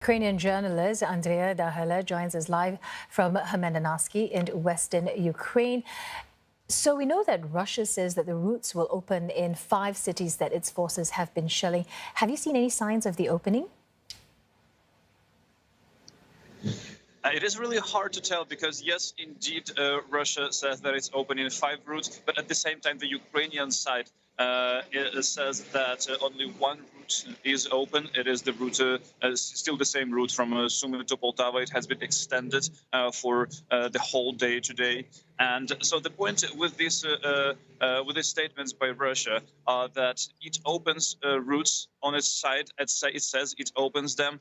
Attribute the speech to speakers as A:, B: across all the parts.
A: Ukrainian journalist Andrea Dahala joins us live from Khmelnytskyi in western Ukraine. So we know that Russia says that the routes will open in 5 cities that its forces have been shelling. Have you seen any signs of the opening?
B: It is really hard to tell because, yes, indeed, Russia says that it's opening 5 routes, but at the same time, the Ukrainian side it says that only one route is open. It is the route, still the same route from Sumy to Poltava. It has been extended for the whole day today. And so the point with these statements by Russia are that it opens routes on its side. It says it opens them.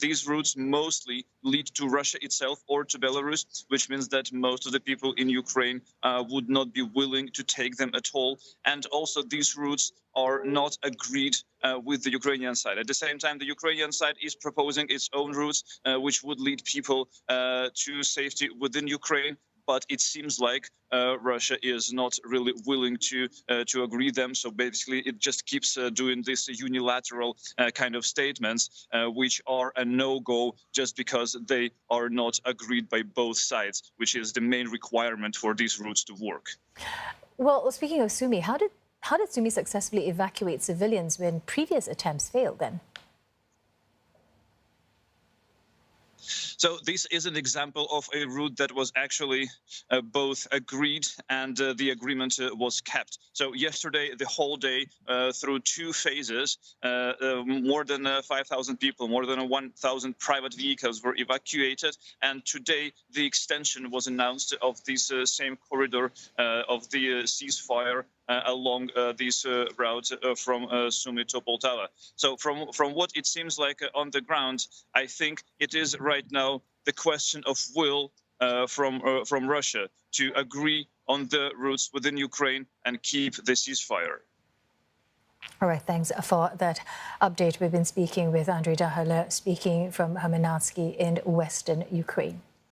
B: These routes mostly lead to Russia itself or to Belarus, which means that most of the people in Ukraine would not be willing to take them at all. And also these routes are not agreed with the Ukrainian side. At the same time, the Ukrainian side is proposing its own routes, which would lead people to safety within Ukraine. But it seems like Russia is not really willing to agree them. So basically, it just keeps doing this unilateral kind of statements, which are a no-go just because they are not agreed by both sides, which is the main requirement for these routes to work.
A: Well, speaking of Sumy, how did Sumy successfully evacuate civilians when previous attempts failed then?
B: So this is an example of a route that was actually both agreed and the agreement was kept. So yesterday, the whole day, through 2 phases, more than 5,000 people, more than 1,000 private vehicles were evacuated. And today, the extension was announced of this same corridor of the ceasefire along this route from Sumy to Poltava. So from what it seems like on the ground, I think it is right now the question of will from Russia to agree on the routes within Ukraine and keep the ceasefire.
A: All right, thanks for that update. We've been speaking with Andrea Dahala, speaking from Khmelnytskyi in western Ukraine.